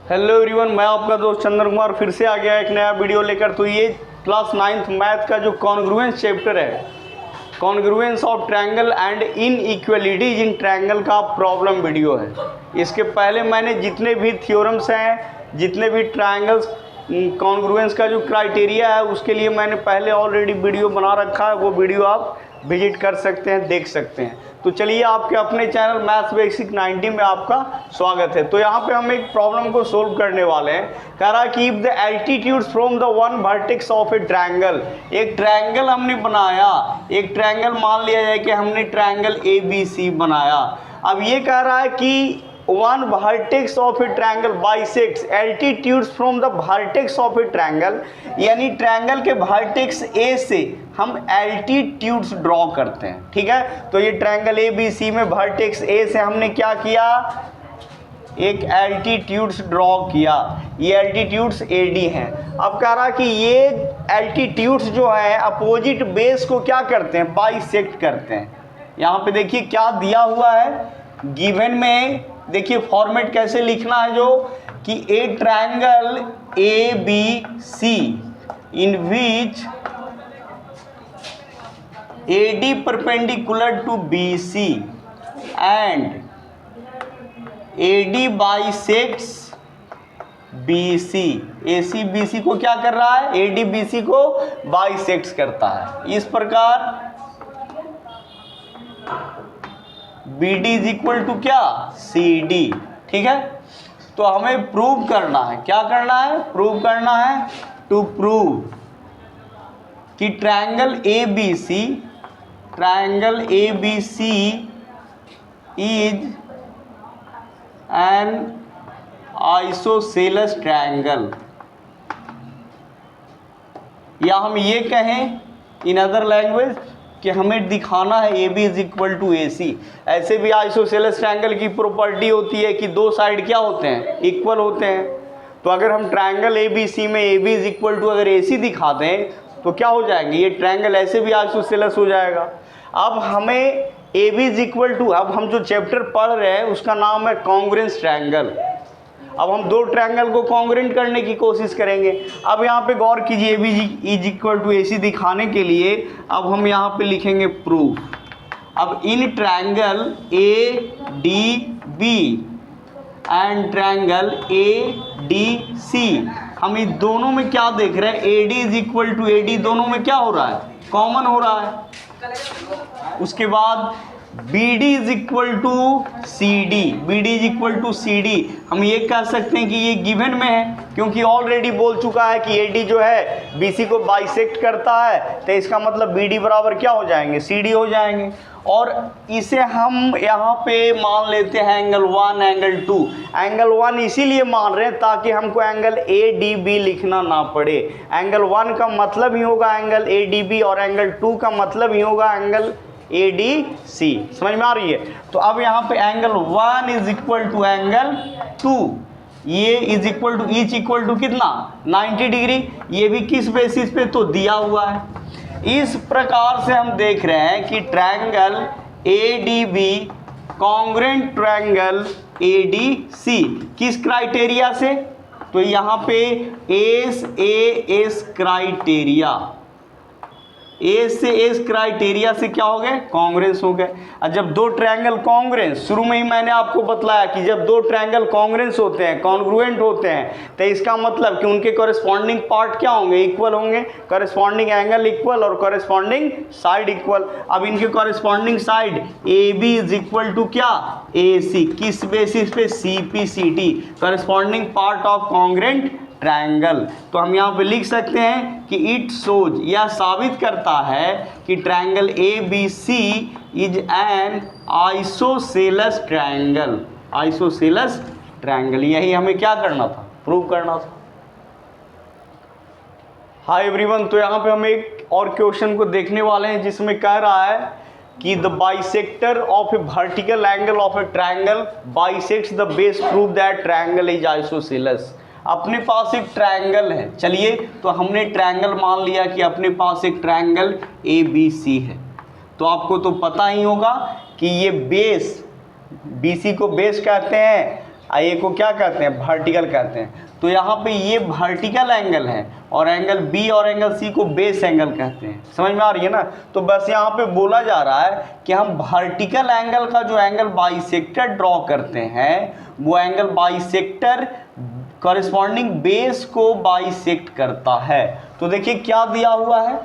Hello everyone, मैं आपका दोस्त चंद्र कुमार फिर से आ गया एक नया वीडियो लेकर। तो ये क्लास 9th मैथ का जो कॉन्ग्रुएंस चैप्टर है, congruence of triangle and inequalities in triangle का प्रॉब्लम वीडियो है। इसके पहले मैंने जितने भी थ्योरम्स हैं, जितने भी ट्रायंगल्स कॉन्ग्रुएंस का जो क्राइटेरिया है उसके लिए मैंने पहले ऑलरेडी वीडियो बना रखा है। वो वीडियो आप विजिट कर सकते हैं, देख सकते हैं। तो चलिए, आपके अपने चैनल मैथ्स बेसिक 90 में आपका स्वागत है। तो यहाँ पे हम एक प्रॉब्लम को सोल्व करने वाले हैं। कह रहा है कि if the altitudes from the one vertex of a triangle, एक ट्रायंगल हमने बनाया, एक ट्रायंगल मान लिया जाए कि हमने ट्रायंगल ABC बनाया। अब ये कह रहा है कि one vertex of a triangle bisects altitudes from the vertex of a triangle, यानी ट्रायंगल के वर्टेक्स ए से हम एल्टीट्यूड्स ड्रॉ करते हैं। ठीक है, तो ये ट्रायंगल ABC में वर्टेक्स ए से हमने क्या किया, एक एल्टीट्यूड्स ड्रॉ किया। ये एल्टीट्यूड्स AD हैं। अब कह रहा कि ये एल्टीट्यूड्स जो है अपोजिट बेस को क्या करते हैं, बाइसेक्ट करते हैं। यहाँ पे देखिए क्या दिया हुआ है गिवन में। देखिए फॉर्मेट कैसे लिखना है, जो कि a triangle ABC in which AD perpendicular to BC and AD bisects BC। AC BC को क्या कर रहा है, AD BC को बाइसेक्ट्स करता है। इस प्रकार BD इज इक्वल टू क्या, CD। ठीक है, तो हमें प्रूव करना है, क्या करना है, प्रूव करना है। टू प्रूव कि triangle ABC is an isosceles triangle, या हम ये कहें इन अदर लैंग्वेज कि हमें दिखाना है AB is equal to AC। ऐसे भी आइसोसेलेस ट्रायंगल की प्रॉपर्टी होती है कि दो साइड क्या होते हैं, इक्वल होते हैं। तो अगर हम ट्रायंगल ABC में AB इज इक्वल टू अगर AC दिखा दें तो क्या हो जाएंगे, ये ट्रायंगल ऐसे भी आइसोसेलेस हो जाएगा। अब हमें AB इज इक्वल टू, अब हम जो चैप्टर पढ़ रहे हैं उसका नाम है कॉन्ग्रुएंस ट्रायंगल। अब हम दो ट्रायंगल को कॉन्ग्रुएंट करने की कोशिश करेंगे। अब यहाँ पे गौर कीजिए, AB is equal to AC दिखाने के लिए अब हम यहाँ पे लिखेंगे प्रूफ। अब इन triangle ADB and triangle ADC, हम इन दोनों में क्या देख रहे हैं, AD is equal to AD, दोनों में क्या हो रहा है, कॉमन हो रहा है। उसके बाद BD is equal to CD, BD is equal to CD, हम ये कह सकते हैं कि ये गिवन में है, क्योंकि ऑलरेडी बोल चुका है कि AD जो है BC को बाइसेक्ट करता है। तो इसका मतलब BD बराबर क्या हो जाएंगे, CD हो जाएंगे। और इसे हम यहाँ पे मान लेते हैं एंगल 1, एंगल 2। एंगल 1 इसीलिए मान रहे हैं ताकि हमको एंगल ADB लिखना ना पड़े। एंगल 1 का मतलब ही होगा एंगल ADB और एंगल 2 का मतलब ही होगा एंगल ADC। समझ में आ रही है। तो अब यहाँ पे angle 1 is equal to angle 2, ये is equal to each equal to कितना, 90 डिग्री। ये भी किस बेसिस पे, तो दिया हुआ है। इस प्रकार से हम देख रहे हैं कि triangle ADB congruent triangle ADC किस क्राइटेरिया से, तो यहाँ पे AS क्राइटेरिया, A से S क्राइटेरिया से क्या हो गए, कॉन्ग्रुएंस हो गए। और जब दो ट्रायंगल कॉन्ग्रुएंस, शुरू में ही मैंने आपको बतलाया कि जब दो ट्रायंगल कॉन्ग्रुएंस होते हैं, कॉन्ग्रुएंट होते हैं, तो इसका मतलब कि उनके कॉरेस्पॉन्डिंग पार्ट क्या होंगे, इक्वल होंगे। कॉरेस्पॉन्डिंग एंगल इक्वल और कॉरेस्पॉन्डिंग साइड इक्वल। अब इनके corresponding side AB is equal to क्या, AC, किस बेसिस पे, CPCT, corresponding part of congruent triangle. तो हम यहाँ पे लिख सकते हैं कि इट शोज, यह साबित करता है कि triangle ABC is an isosceles triangle, isosceles triangle. यही हमें क्या करना था, प्रूव करना था। हाय एवरीवन, तो यहाँ पे हम एक और क्वेश्चन को देखने वाले हैं जिसमें कह रहा है कि the bisector of A vertical angle of a triangle bisects the base, prove that triangle is isosceles. अपने पास एक ट्रायंगल है, चलिए तो हमने ट्रायंगल मान लिया कि अपने पास एक ट्रायंगल ABC है। तो आपको तो पता ही होगा कि ये बेस, BC को बेस कहते हैं, ए को क्या कहते हैं, वर्टिकल कहते हैं। तो यहाँ पे ये वर्टिकल एंगल है और एंगल बी और एंगल सी को बेस एंगल कहते हैं। समझ में आ रही है ना। तो बस यहाँ पे बोला जा रहा है कि हम वर्टिकल एंगल का जो एंगल बाइसेक्टर ड्रॉ करते हैं वो एंगल बाइसेक्टर कॉरेस्पॉन्डिंग बेस को बाइसेक्ट करता है। तो देखिए क्या दिया हुआ है,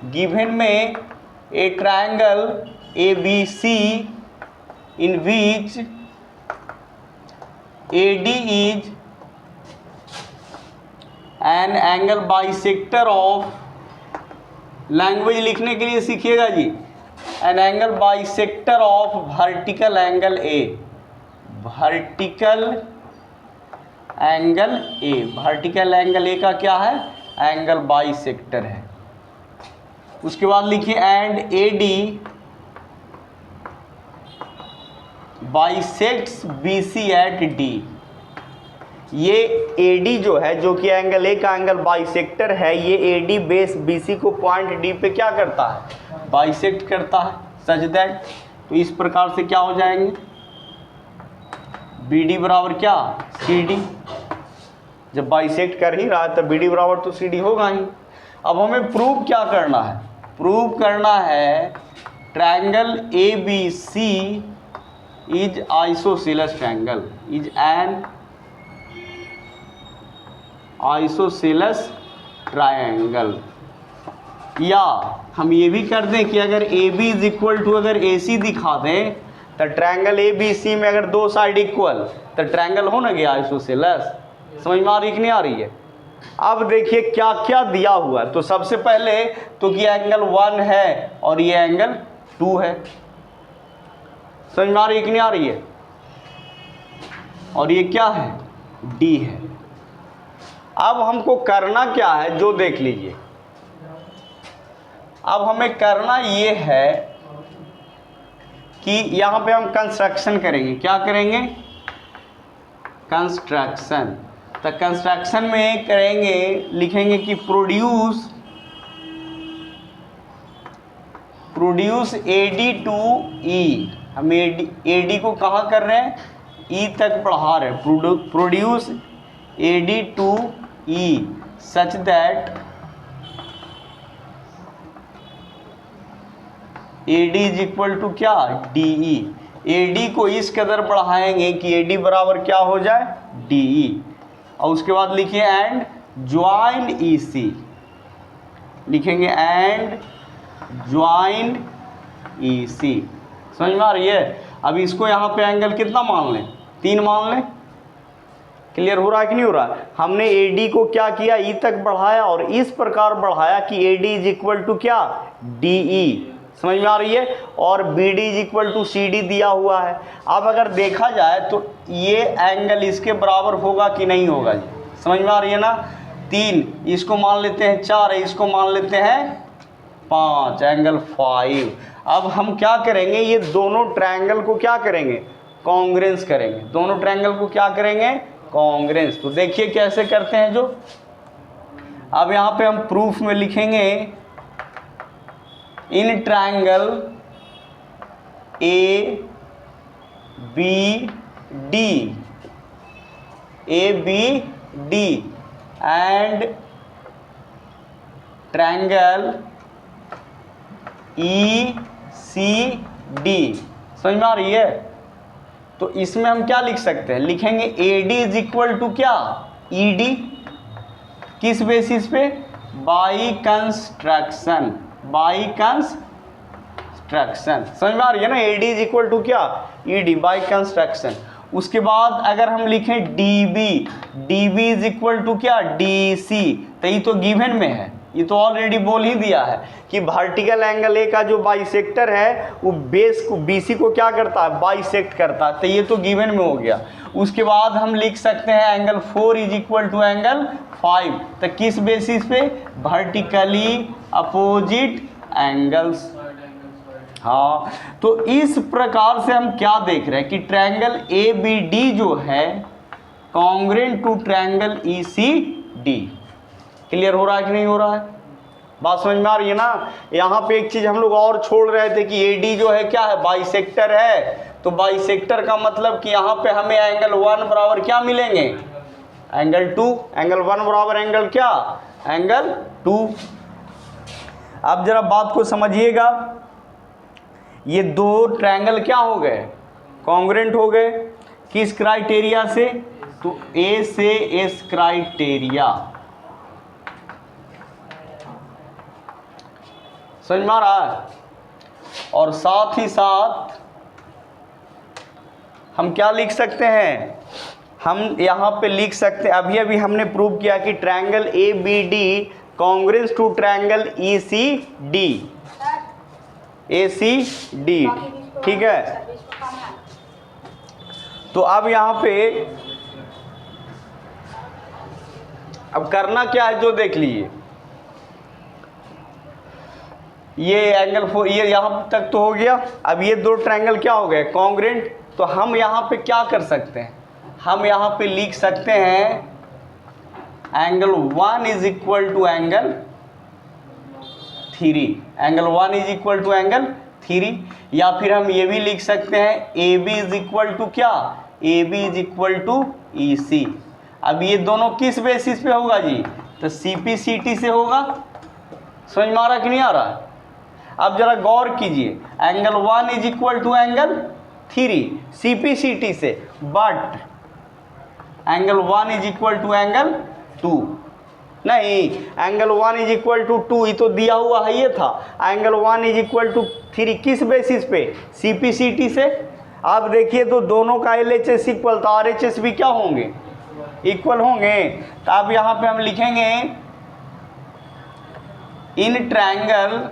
गिवन में ए triangle ABC in which AD is an angle bisector of, language लिखने के लिए सीखिएगा जी, an angle bisector of vertical angle A, vertical angle A, vertical angle A का क्या है, एंगल बाइसेक्टर है। उसके बाद लिखिए and AD bisects BC at D। ये AD जो है, जो कि एंगल A का एंगल बाइसेक्टर है, ये AD बेस BC को पॉइंट D पे क्या करता है, बाइसेक्ट करता है सच दैट। तो इस प्रकार से क्या हो जाएंगे, BD बराबर क्या, CD। जब बाइसेक्ट कर ही रहा है तो BD बराबर तो CD होगा ही। अब हमें प्रूव क्या करना है, प्रूव करना है triangle ABC is isosceles triangle, is an isosceles triangle. या हम ये भी कर दें कि अगर AB इज इक्वल टू, अगर AC दिखा दें तो ट्रायंगल ABC में अगर दो साइड इक्वल तो ट्रायंगल हो ना गया आइसोसेलेस। समझ में आ रही कि नहीं आ रही है। अब देखिए क्या क्या दिया हुआ है। तो सबसे पहले तो कि एंगल 1 है और ये एंगल 2 है। समझ में आ रही है कि नहीं आ रही है। और ये क्या है, D है। अब हमको करना क्या है, जो देख लीजिए। अब हमें करना ये है कि यहाँ पे हम कंस्ट्रक्शन करेंगे। क्या करेंगे, कंस्ट्रक्शन। तो कंस्ट्रक्शन में करेंगे, लिखेंगे कि प्रोड्यूस AD टू E। हम AD को कहाँ कर रहे हैं, E तक बढ़ा रहे हैं। Produce AD to E such that AD is equal to क्या, DE। AD को इस कदर बढ़ाएंगे कि AD बराबर क्या हो जाए, DE। और उसके बाद लिखिए एंड ज्वाइन EC, लिखेंगे एंड ज्वाइन EC। समझ में आ रही है। अब इसको यहाँ पे एंगल कितना मान लें, 3 मान लें। क्लियर हो रहा है कि नहीं हो रहा है। हमने AD को क्या किया, E तक बढ़ाया और इस प्रकार बढ़ाया कि AD इज इक्वल टू क्या, DE। समझ में आ रही है। और BD is equal to CD दिया हुआ है। अब अगर देखा जाए तो ये एंगल इसके बराबर होगा कि नहीं होगा जी। समझ में आ रही है ना। 3, इसको मान लेते हैं 4 है, इसको मान लेते हैं 5, एंगल 5। अब हम क्या करेंगे, ये दोनों ट्रायंगल को क्या करेंगे, कॉन्ग्रेंस करेंगे। दोनों ट्रायंगल को क्या करेंगे, कॉन्ग्रेंस। तो देखिए कैसे करते हैं जो। अब यहाँ पे हम प्रूफ में लिखेंगे in triangle ABD and triangle ECD। समझ में आ रही है। तो इसमें हम क्या लिख सकते हैं, लिखेंगे AD इज इक्वल टू क्या, ED। किस बेसिस पे, बाई कंस्ट्रक्शन, बाई कंस्ट्रक्शन। समझ में आ रही है ना। AD इज इक्वल टू क्या, ED बाई कंस्ट्रक्शन। उसके बाद अगर हम लिखें DB इज इक्वल टू क्या, DC। तो ये तो गिवन में है, ये तो ऑलरेडी बोल ही दिया है कि वर्टिकल एंगल A का जो बाइसेक्टर है वो बेस को BC को क्या करता है, बाइसेक्ट करता है। तो ये तो गिवन में हो गया। उसके बाद हम लिख सकते हैं angle 4 is equal to angle 5। तो किस बेसिस पे, वर्टिकली अपोजिट एंगल्स। हाँ, तो इस प्रकार से हम क्या देख रहे हैं कि ट्रायंगल ABD जो है congruent to triangle ECD। Clear हो रहा है कि नहीं हो रहा है, बात समझ में आ रही है ना। यहाँ पे एक चीज हम लोग और छोड़ रहे थे कि AD जो है क्या है, बाइसेक्टर है। तो बाइसेक्टर का मतलब कि यहाँ पे हमें एंगल 1 बराबर क्या मिलेंगे, एंगल 2। एंगल 1 बराबर एंगल क्या, एंगल 2। अब जरा बात को समझिएगा, ये दो ट्रायंगल क्या हो गए, कॉन्ग्रुएंट हो गए। किस क्राइटेरिया से, तो ए से एस क्राइटेरिया। समझ में आ रहा है। और साथ ही साथ हम क्या लिख सकते हैं, हम यहाँ पे लिख सकते हैं, अभी अभी हमने प्रूव किया कि triangle A B D congruence to triangle E C D, A C D, ठीक है। तो अब यहाँ पे अब करना क्या है, जो देख लीजिए, ये एंगल ये यहाँ तक तो हो गया। अब ये दो ट्रायंगल क्या हो गए, कॉन्ग्रुएंट। तो हम यहाँ पे क्या कर सकते हैं, हम यहाँ पे लिख सकते हैं angle 1 is equal to angle 3, angle 1 is equal to angle 3। या फिर हम ये भी लिख सकते हैं A B is equal to क्या, A B is equal to E C. अब ये दोनों किस बेसिस पे होगा जी, तो सी पी सी टी से होगा। समझ में आ रहा कि नहीं आ रहा है। अब जरा गौर कीजिए, angle 1 is equal to angle 3 C P C T से, but angle 1 is equal to angle 2 नहीं, एंगल 1 इज इक्वल टू 2 ये तो दिया हुआ है, ये था। एंगल 1 इज इक्वल टू 3 किस बेसिस पे, सी पी सी टी से। अब देखिए तो दोनों का एल एच एस इक्वल, तो आर एच एस भी क्या होंगे, इक्वल होंगे। तो अब यहाँ पे हम लिखेंगे इन ट्रायंगल,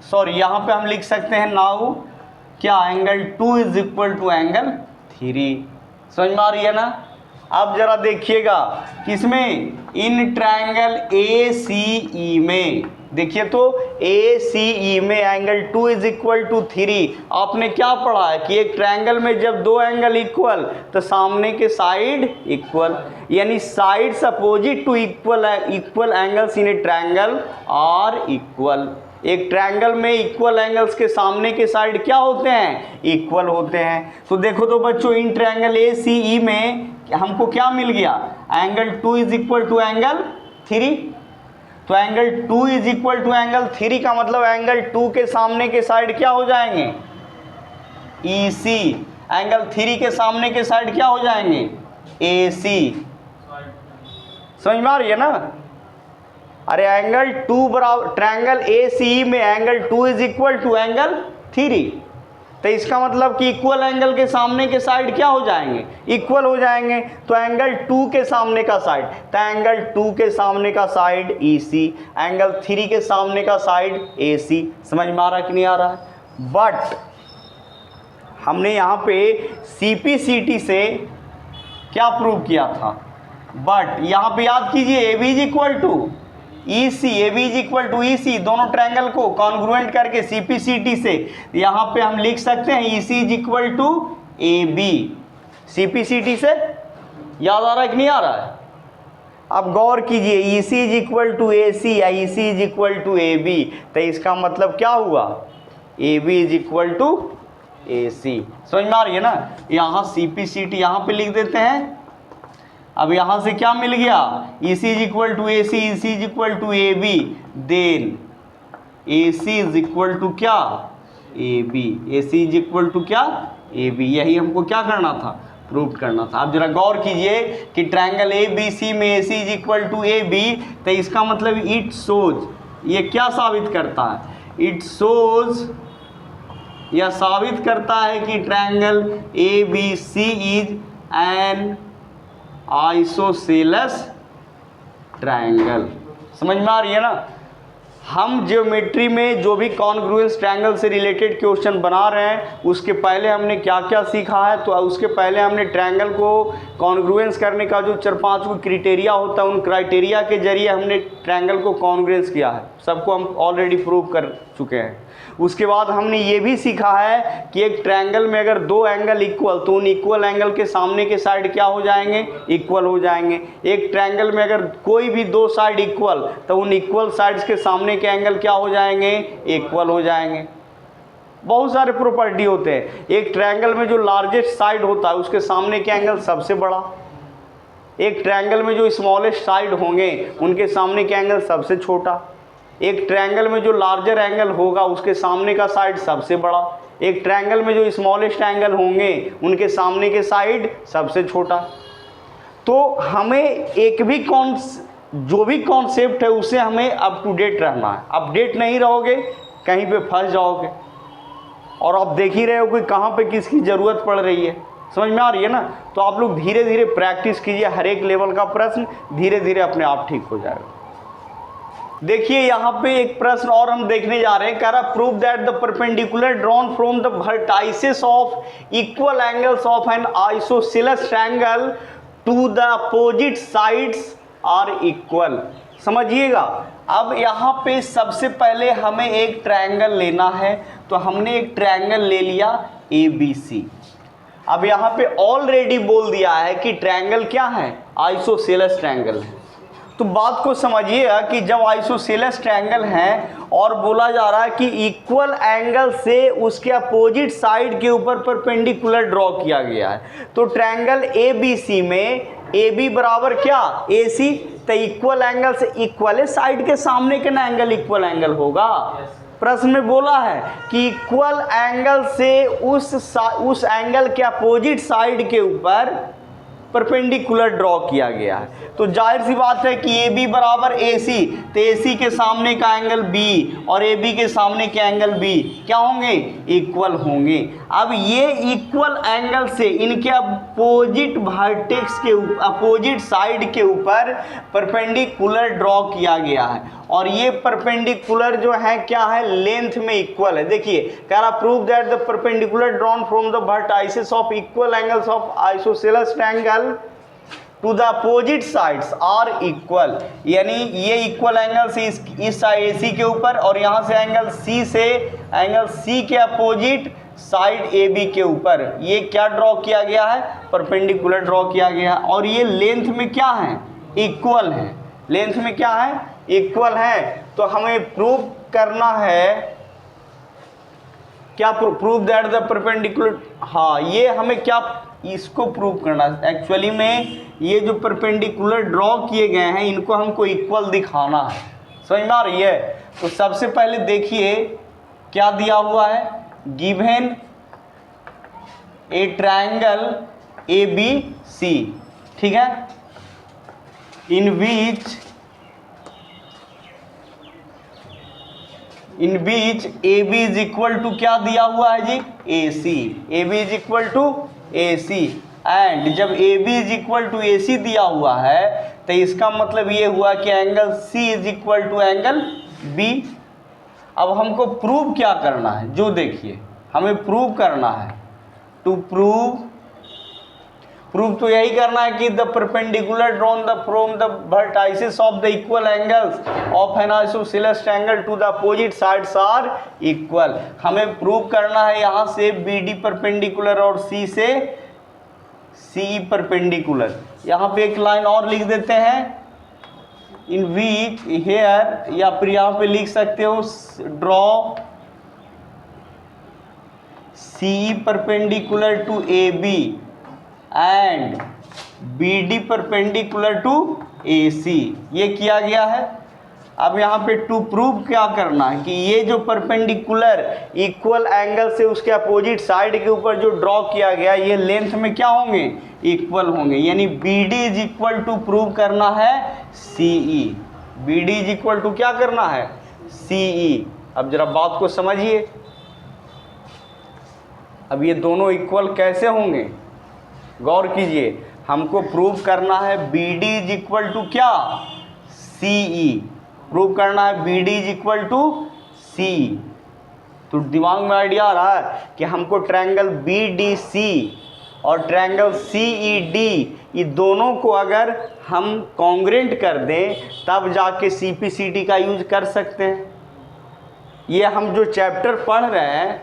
सॉरी यहाँ पे हम लिख सकते हैं नाउ क्या, angle 2 is equal to angle 3। समझ में आ रही है ना। अब जरा देखिएगा किसमें, इन ट्रायंगल ए सी ई में, देखिए तो ए सी ई में एंगल 2 इज इक्वल टू 3। आपने क्या पढ़ा है कि एक ट्रायंगल में जब दो एंगल इक्वल तो सामने के साइड इक्वल, यानी sides opposite to equal angles in a triangle are equal. एक ट्रायंगल में इक्वल एंगल्स के सामने के साइड क्या होते हैं, इक्वल होते हैं। तो देखो तो बच्चों, इन ट्रायंगल ए सी ई में हमको क्या मिल गया, angle 2 is equal to angle 3। तो angle 2 is equal to angle 3 का मतलब एंगल 2 के सामने के साइड क्या हो जाएंगे, ई सी। एंगल 3 के सामने के साइड क्या हो जाएंगे, ए सी। समझ में आ रही है ना। अरे एंगल 2 बराबर, ट्रायंगल ए सी में angle 2 is equal to angle 3, तो इसका मतलब कि इक्वल एंगल के सामने के साइड क्या हो जाएंगे, इक्वल हो जाएंगे। तो एंगल 2 के सामने का साइड, तो एंगल 2 के सामने का साइड ई सी, एंगल 3 के सामने का साइड ए सी। समझ में आ रहा कि नहीं आ रहा है। बट हमने यहाँ पे सी पी सी टी से क्या प्रूव किया था, बट यहाँ पे याद कीजिए A B is equal to E C, A B is equal to E C, दोनों ट्रायंगल को कॉन्ग्रुएंट करके सी पी सी टी से यहाँ पे हम लिख सकते हैं E C is equal to A B, C P C T से। याद आ रहा है कि नहीं आ रहा है। अब गौर कीजिए, E C is equal to A C या E C is equal to A B, तो इसका मतलब क्या हुआ, A B is equal to A C. समझ में आ रही है ना। यहाँ सी पी सी टी यहाँ पे लिख देते हैं। अब यहाँ से क्या मिल गया, E C is equal to A C, E C is equal to A B, then A C is equal to क्या, A B, A C is equal to क्या, ए बी। यही हमको क्या करना था, प्रूव करना था। अब जरा गौर कीजिए कि ट्रायंगल ए बी सी में A C is equal to A B, तो इसका मतलब इट शोज, ये क्या साबित करता है, इट शोज, यह साबित करता है कि triangle A B C is an isosceles triangle. समझ में आ रही है ना। हम ज्योमेट्री में जो भी कॉन्ग्रुएंस ट्रायंगल से रिलेटेड क्वेश्चन बना रहे हैं, उसके पहले हमने क्या क्या सीखा है, तो उसके पहले हमने ट्रायंगल को कॉन्ग्रुएंस करने का जो 4-5 को क्राइटेरिया होता है, उन क्राइटेरिया के जरिए हमने ट्रायंगल को कॉन्ग्रुएंस किया है। सबको हम ऑलरेडी प्रूव कर चुके हैं। उसके बाद हमने ये भी सीखा है कि एक ट्रायंगल में अगर दो एंगल इक्वल, तो उन इक्वल एंगल के सामने के साइड क्या हो जाएंगे, इक्वल हो जाएंगे। एक ट्रायंगल में अगर कोई भी दो साइड इक्वल, तो उन इक्वल साइड्स के सामने के एंगल क्या हो जाएंगे, इक्वल हो जाएंगे। बहुत सारे प्रॉपर्टी होते हैं। एक ट्रायंगल में जो लार्जेस्ट साइड होता है उसके सामने के एंगल सबसे बड़ा, एक ट्रायंगल में जो स्मॉलेस्ट साइड होंगे उनके सामने के एंगल सबसे छोटा, एक ट्रायंगल में जो लार्जर एंगल होगा उसके सामने का साइड सबसे बड़ा, एक ट्रायंगल में जो स्मॉलेस्ट एंगल होंगे उनके सामने के साइड सबसे छोटा। तो हमें एक भी जो भी कॉन्सेप्ट है उसे हमें अप टू डेट रहना है। अपडेट नहीं रहोगे कहीं पे फंस जाओगे, और आप देख ही रहे हो कि कहाँ पे किसकी ज़रूरत पड़ रही है। समझ में आ रही है ना? तो आप लोग धीरे धीरे प्रैक्टिस कीजिए, हर एक लेवल का प्रश्न धीरे धीरे अपने आप ठीक हो जाएगा। देखिए यहाँ पे एक प्रश्न और हम देखने जा रहे हैं, कह रहा prove that the perpendicular drawn from the vertices of equal angles of an isosceles triangle to the opposite sides are equal. समझिएगा, अब यहाँ पे सबसे पहले हमें एक ट्रायंगल लेना है, तो हमने एक ट्रायंगल ले लिया ABC। अब यहाँ पे ऑलरेडी बोल दिया है कि ट्रायंगल क्या है, आइसोसेलेस ट्रायंगल है। तो बात को समझिएगा कि जब आइसोसेलेस ट्रायंगल है और बोला जा रहा है कि इक्वल एंगल से उसके अपोजिट साइड के ऊपर परपेंडिकुलर ड्रॉ किया गया है, तो ट्रायंगल ABC में AB बराबर क्या, AC, तो इक्वल एंगल से इक्वल साइड के सामने का ना एंगल इक्वल एंगल होगा। प्रश्न में बोला है कि इक्वल एंगल से उस एंगल के अपोजिट साइड के ऊपर परपेंडिकुलर ड्रॉ किया गया है, तो जाहिर सी बात है कि AB बराबर AC, तो AC के सामने का एंगल B और AB के सामने के एंगल B क्या होंगे, इक्वल होंगे। अब ये इक्वल एंगल से इनके अपोजिट वर्टेक्स के अपोजिट साइड के ऊपर परपेंडिकुलर ड्रॉ किया गया है, और ये परपेंडिकुलर जो है क्या है, लेंथ में इक्वल है। देखिए कह रहा prove that the perpendicular drawn from the vertices of equal angles of isosceles triangle to the opposite sides are equal, यानी ये इक्वल एंगल से इस साइड AC के ऊपर और यहाँ से एंगल C के अपोजिट साइड AB के ऊपर ये क्या ड्रॉ किया गया है, परपेंडिकुलर ड्रॉ किया गया, और ये लेंथ में क्या है, इक्वल है। लेंथ में क्या है, इक्वल है। तो हमें प्रूव करना है क्या, प्रूव दैट द परपेंडिकुलर, हाँ ये हमें क्या इसको प्रूव करना है। एक्चुअली में ये जो परपेंडिकुलर ड्रॉ किए गए हैं इनको हमको इक्वल दिखाना है। समझ में आ रही है? तो सबसे पहले देखिए क्या दिया हुआ है, गिवन ए ट्रायंगल ABC, ठीक है, in which AB is equal to क्या दिया हुआ है जी, AC। AB is equal to AC, and जब AB is equal to AC दिया हुआ है तो इसका मतलब ये हुआ कि angle C is equal to angle B। अब हमको प्रूव क्या करना है, जो देखिए हमें प्रूव करना है, टू प्रूव तो यही करना है कि the perpendicular drawn the from the vertices of the equal angles of an isosceles triangle to the opposite sides are equal. हमें प्रूव करना है यहाँ से BD परपेंडिकुलर और C से CE परपेंडिकुलर। यहाँ पे एक लाइन और लिख देते हैं, इन विच हेयर, या फिर यहाँ पे लिख सकते हो draw CE perpendicular to AB and BD perpendicular to AC, ये किया गया है। अब यहाँ पे टू प्रूव क्या करना है कि ये जो परपेंडिकुलर इक्वल एंगल से उसके अपोजिट साइड के ऊपर जो ड्रॉ किया गया ये लेंथ में क्या होंगे, इक्वल होंगे, यानी BD is equal to prove करना है CE। BD is equal to क्या करना है, CE। अब जरा बात को समझिए, अब ये दोनों इक्वल कैसे होंगे, गौर कीजिए। हमको प्रूव करना है BD इज इक्वल टू क्या, CE। प्रूव करना है BD is equal to CE। तो दिमाग में आइडिया आ रहा है कि हमको ट्रायंगल BDC और ट्रायंगल CED ये दोनों को अगर हम कॉन्ग्रेंट कर दें तब जाके CPCD का यूज कर सकते हैं। ये हम जो चैप्टर पढ़ रहे हैं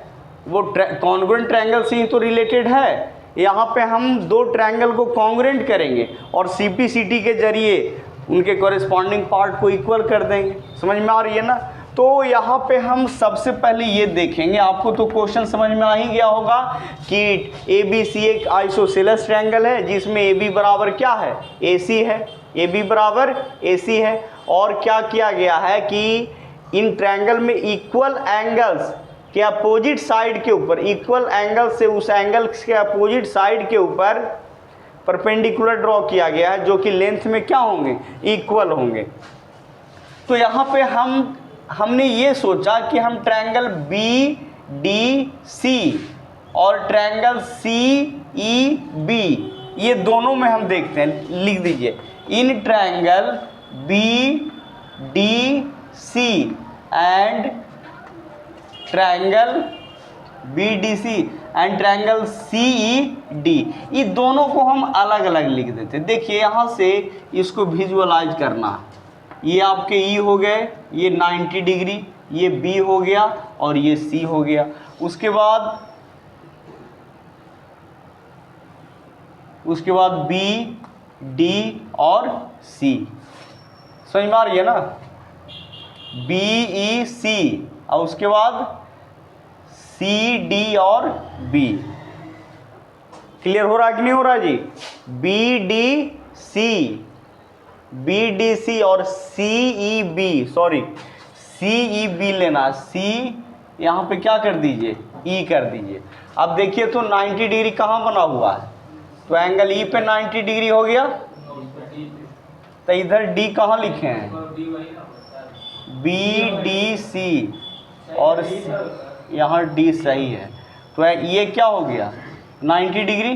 वो कॉन्ग्रेंट ट्रायंगल से ही तो रिलेटेड है। यहाँ पे हम दो ट्रायंगल को कॉन्ग्रेंट करेंगे और CPCD के जरिए उनके कॉरेस्पॉन्डिंग पार्ट को इक्वल कर देंगे। समझ में आ रही है ना? तो यहाँ पे हम सबसे पहले ये देखेंगे, आपको तो क्वेश्चन समझ में आ ही गया होगा कि ABC एक आइसोसेलेस ट्रायंगल है जिसमें AB बराबर क्या है, AC है, AB बराबर AC है। और क्या किया गया है कि इन ट्रायंगल में इक्वल एंगल्स के अपोजिट साइड के ऊपर, इक्वल एंगल से उस एंगल के अपोजिट साइड के ऊपर परपेंडिकुलर ड्रॉ किया गया है जो कि लेंथ में क्या होंगे, इक्वल होंगे। तो यहाँ पे हमने ये सोचा कि हम ट्रायंगल BDC और ट्रायंगल CEB ये दोनों में हम देखते हैं, लिख दीजिए in triangle BDC and triangle BDC and triangle CED, ये दोनों को हम अलग अलग लिख देते हैं। देखिए यहाँ से इसको विजुअलाइज करना है, ये आपके E हो गए, ये 90 डिग्री, ये B हो गया और ये C हो गया। उसके बाद B, D और C, समझ में आ रही है ना, BEC और उसके बाद CD और B। क्लियर हो रहा है कि नहीं हो रहा जी? BDC और CEB लेना, C यहाँ पे क्या कर दीजिए, E कर दीजिए। अब देखिए तो 90 डिग्री कहाँ बना हुआ है, तो एंगल E पे 90 डिग्री हो गया, तो इधर D कहाँ लिखे हैं, BDC और यहाँ D सही है, तो ये क्या हो गया 90 डिग्री।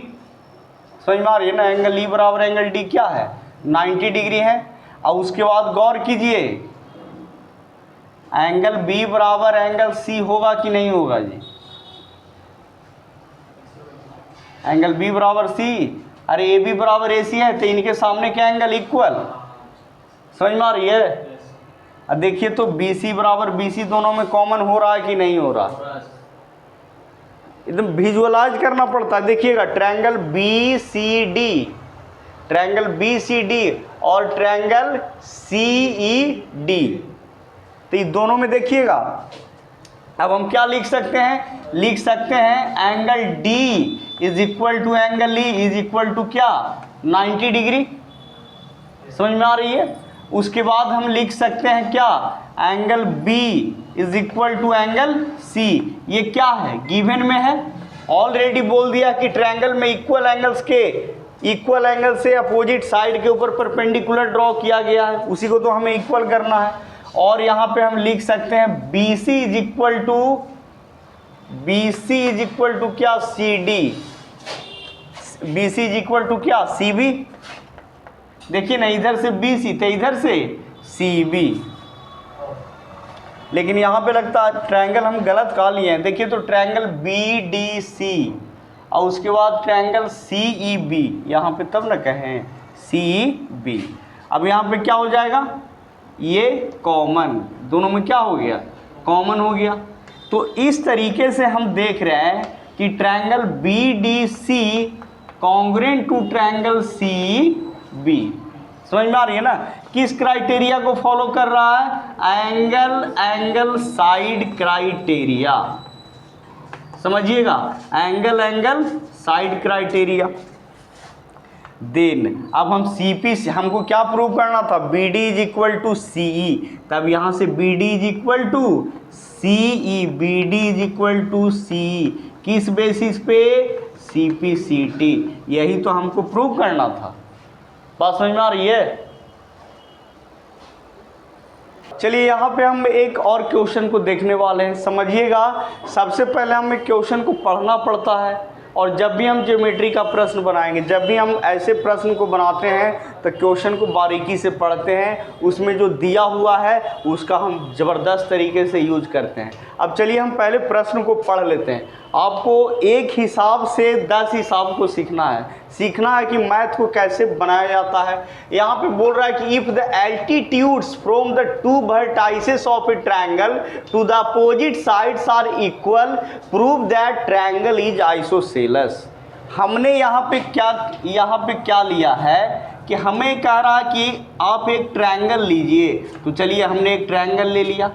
समझ में आ रही है ना, एंगल E बराबर एंगल D क्या है, 90 डिग्री है। और उसके बाद गौर कीजिए एंगल B बराबर एंगल C होगा कि नहीं होगा जी, एंगल B बराबर C, अरे AB बराबर AC है तो इनके सामने क्या एंगल इक्वल, समझ में आ रही है। अब देखिए तो BC बराबर BC दोनों में कॉमन हो रहा है कि नहीं हो रहा, एकदम विजुअलाइज करना पड़ता है। देखिएगा ट्रायंगल BCD और ट्रायंगल CED, तो ये दोनों में देखिएगा। अब हम क्या लिख सकते हैं, लिख सकते हैं angle D is equal to angle E is equal to क्या, 90 डिग्री, समझ में आ रही है। उसके बाद हम लिख सकते हैं क्या, angle B is equal to angle C, ये क्या है, गिवन में है, ऑलरेडी बोल दिया कि ट्रायंगल में इक्वल एंगल से अपोजिट साइड के ऊपर परपेंडिकुलर ड्रॉ किया गया है, उसी को तो हमें इक्वल करना है। और यहाँ पे हम लिख सकते हैं BC इज इक्वल टू क्या, CD, BC is equal to क्या, CB। देखिए ना, इधर से BC तो इधर से CB, लेकिन यहाँ पे लगता है ट्रायंगल हम गलत का लिए हैं। देखिए तो ट्रायंगल BDC और उसके बाद ट्रायंगल CEB, यहाँ पे तब ना कहें CEB। अब यहाँ पे क्या हो जाएगा, ये कॉमन, दोनों में क्या हो गया, कॉमन हो गया। तो इस तरीके से हम देख रहे हैं कि triangle BDC congruent to triangle CEB, समझ में आ रही है ना। किस क्राइटेरिया को फॉलो कर रहा है, एंगल साइड क्राइटेरिया, समझिएगा, एंगल साइड क्राइटेरिया। देन अब हम CP से हमको क्या प्रूव करना था, BD is equal to CE, तब यहाँ से BD is equal to CE, BD is equal to CE, किस बेसिस पे, CP/CT, यही तो हमको प्रूव करना था। बात समझ में आ रही है। चलिए यहाँ पे हम एक और क्वेश्चन को देखने वाले हैं, समझिएगा। सबसे पहले हमें क्वेश्चन को पढ़ना पड़ता है, और जब भी हम ज्योमेट्री का प्रश्न बनाएंगे, जब भी हम ऐसे प्रश्न को बनाते हैं तो क्वेश्चन को बारीकी से पढ़ते हैं, उसमें जो दिया हुआ है उसका हम ज़बरदस्त तरीके से यूज करते हैं। अब चलिए हम पहले प्रश्न को पढ़ लेते हैं। आपको एक हिसाब से 10 हिसाब को सीखना है कि मैथ को कैसे बनाया जाता है। यहाँ पे बोल रहा है कि if the altitudes from the two vertices of a triangle to the opposite sides are equal prove that triangle is isosceles. हमने यहाँ पे क्या लिया है कि हमें कह रहा कि आप एक ट्रायंगल लीजिए, तो चलिए हमने एक ट्रायंगल ले लिया,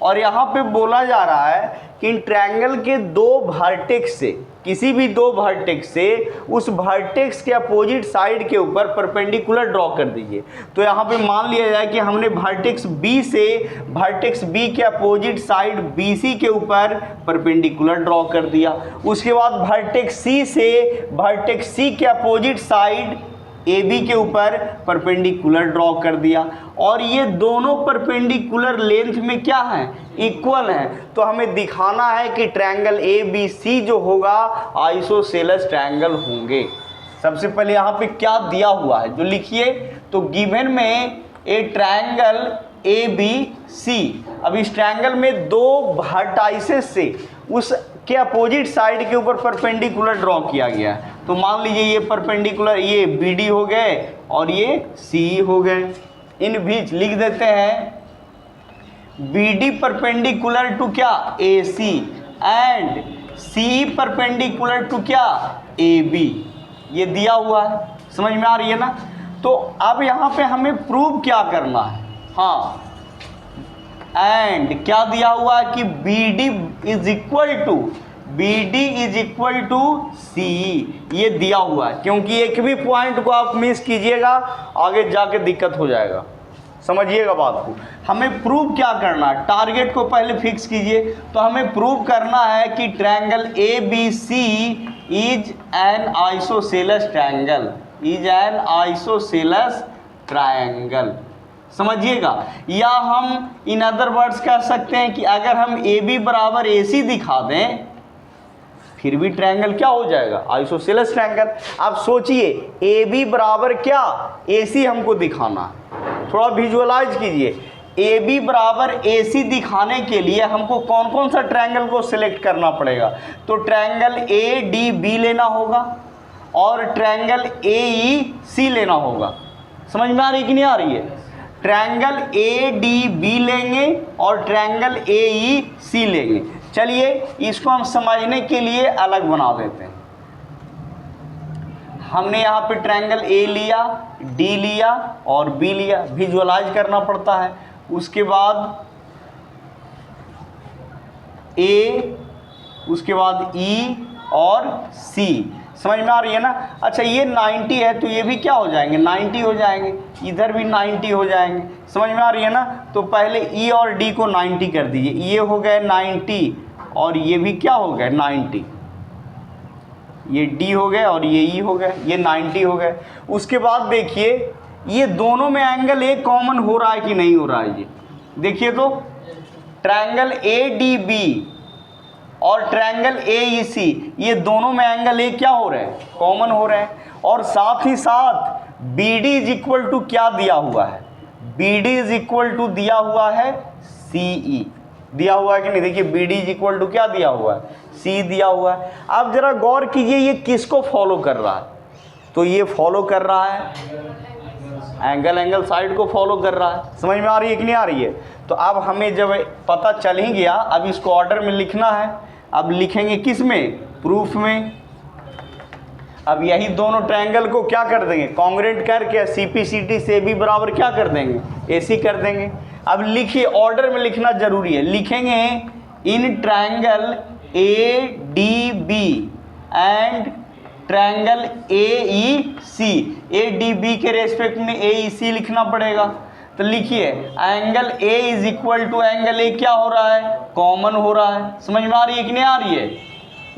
और यहाँ पे बोला जा रहा है कि इन ट्रायंगल के दो वर्टेक्स से, किसी भी दो वर्टेक्स से उस वर्टेक्स के अपोजिट साइड के ऊपर परपेंडिकुलर ड्रॉ कर दीजिए। तो यहाँ पे मान लिया जाए कि हमने वर्टेक्स बी से वर्टेक्स बी के अपोजिट साइड BC के ऊपर परपेंडिकुलर ड्रॉ कर दिया। उसके बाद वर्टेक्स C से वर्टेक्स C के अपोजिट साइड AB के ऊपर परपेंडिकुलर ड्रॉ कर दिया, और ये दोनों परपेंडिकुलर लेंथ में क्या है, इक्वल हैं। तो हमें दिखाना है कि ट्रायंगल ABC जो होगा आइसोसेलेस ट्रायंगल होंगे। सबसे पहले यहाँ पे क्या दिया हुआ है जो लिखिए, तो गिवन में ए ट्रायंगल ABC। अब इस ट्रायंगल में दो वर्टाइसेस से उस के अपोजिट साइड के ऊपर परपेंडिकुलर ड्रॉ किया गया है। तो मान लीजिए ये परपेंडिकुलर, ये BD हो गए और ये CE हो गए। इन बीच लिख देते हैं BD परपेंडिकुलर टू क्या, AC, and CE perpendicular to क्या, AB। ये दिया हुआ है, समझ में आ रही है ना। तो अब यहाँ पे हमें प्रूव क्या करना है, हाँ, एंड क्या दिया हुआ है कि BD is equal to CE, ये दिया हुआ है। क्योंकि एक भी पॉइंट को आप मिस कीजिएगा आगे जाके दिक्कत हो जाएगा, समझिएगा बात को। हमें प्रूव क्या करना है, टारगेट को पहले फिक्स कीजिए। तो हमें प्रूव करना है कि triangle ABC is an isosceles triangle, समझिएगा। या हम इन अदर वर्ड्स कह सकते हैं कि अगर हम AB बराबर AC दिखा दें फिर भी ट्रायंगल क्या हो जाएगा, आइसोसेलेस ट्रायंगल। आप सोचिए AB बराबर क्या, AC हमको दिखाना है, थोड़ा विजुअलाइज कीजिए। AB बराबर AC दिखाने के लिए हमको कौन कौन सा ट्रायंगल को सिलेक्ट करना पड़ेगा, तो ट्रायंगल ADB लेना होगा और ट्रायंगल AEC लेना होगा। समझ में आ रही कि नहीं आ रही है। ट्रायंगल ADB लेंगे और ट्रायंगल AEC लेंगे। चलिए इसको हम समझने के लिए अलग बना देते हैं। हमने यहाँ पे ट्रायंगल A लिया, D लिया और B लिया, विजुअलाइज करना पड़ता है। उसके बाद A, उसके बाद E और C, समझ में आ रही है ना। अच्छा ये 90 है तो ये भी क्या हो जाएंगे, 90 हो जाएंगे, इधर भी 90 हो जाएंगे, समझ में आ रही है ना। तो पहले E और D को 90 कर दीजिए, ये हो गए 90 और ये भी क्या हो गए 90, ये D हो गए और ये E हो गए, ये 90 हो गए। उसके बाद देखिए ये दोनों में एंगल A कॉमन हो रहा है कि नहीं हो रहा है, ये देखिए। तो ट्रायंगल ADB और ट्रायंगल AEC, ये दोनों में एंगल A क्या हो रहे हैं, कॉमन हो रहे हैं। और साथ ही साथ BD इज इक्वल टू क्या दिया हुआ है, BD इज इक्वल टू दिया हुआ है CE, दिया हुआ है कि नहीं। देखिए BD इज इक्वल टू क्या दिया हुआ है, C दिया हुआ है। अब जरा गौर कीजिए ये किसको फॉलो कर रहा है, तो ये फॉलो कर रहा है एंगल साइड को फॉलो कर रहा है। समझ में आ रही है कि नहीं आ रही है। तो अब हमें जब पता चल ही गया, अब इसको ऑर्डर में लिखना है। अब लिखेंगे किस में, प्रूफ में। अब यही दोनों ट्रायंगल को क्या कर देंगे, कॉन्ग्रुएंट करके CPCT से भी बराबर क्या कर देंगे, AC कर देंगे। अब लिखिए, ऑर्डर में लिखना जरूरी है। लिखेंगे in triangle ADB and triangle AEC, ADB के रेस्पेक्ट में AEC लिखना पड़ेगा। तो लिखिए angle A is equal to angle A क्या हो रहा है, कॉमन हो रहा है। समझ में आ रही है कि नहीं आ रही है।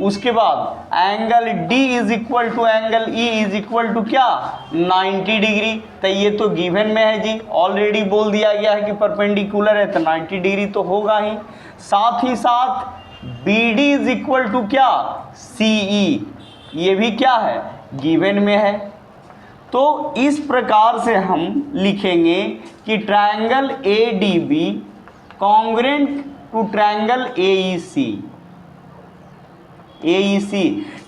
उसके बाद angle D is equal to angle E is equal to क्या, 90 डिग्री। तो ये तो गिवन में है जी, ऑलरेडी बोल दिया गया है कि परपेंडिकुलर है तो 90 डिग्री तो होगा ही। साथ ही साथ BD इज इक्वल टू क्या, CE, ये भी क्या है, गिवन में है। तो इस प्रकार से हम लिखेंगे कि triangle ADB congruent to triangle AEC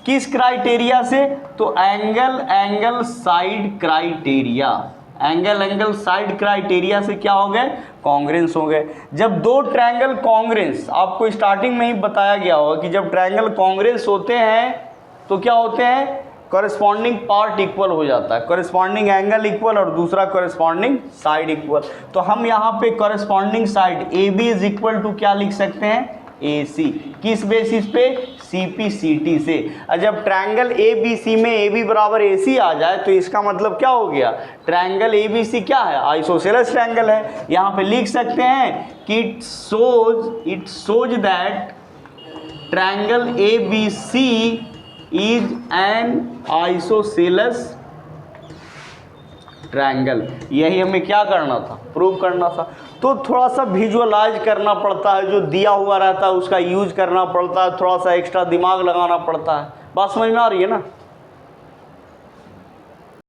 किस क्राइटेरिया से, तो angle side criteria, angle side criteria से क्या हो गए, कॉन्ग्रुएंस हो गए। जब दो ट्रायंगल कॉन्ग्रुएंस, आपको स्टार्टिंग में ही बताया गया होगा कि जब ट्रायंगल कॉन्ग्रुएंस होते हैं तो क्या होते हैं, कॉरेस्पॉन्डिंग पार्ट इक्वल हो जाता है, कॉरेस्पॉन्डिंग एंगल इक्वल और दूसरा कॉरेस्पॉन्डिंग साइड इक्वल। तो हम यहाँ पे corresponding side A B is equal to क्या लिख सकते हैं, ए सी। किस बेसिस पे, सी पी सी टी से। और जब ट्रायंगल ए बी सी में ए बी बराबर ए सी आ जाए तो इसका मतलब क्या हो गया, ट्रायंगल ए बी सी क्या है, आइसोसेलेस ट्रायंगल है। यहाँ पे लिख सकते हैं कि it shows that triangle A B C is an isosceles triangle. यही हमें क्या करना था, प्रूव करना था। तो थोड़ा सा विजुअलाइज करना पड़ता है, जो दिया हुआ रहता है उसका यूज करना पड़ता है, थोड़ा सा एक्स्ट्रा दिमाग लगाना पड़ता है। बात समझ में आ रही है ना।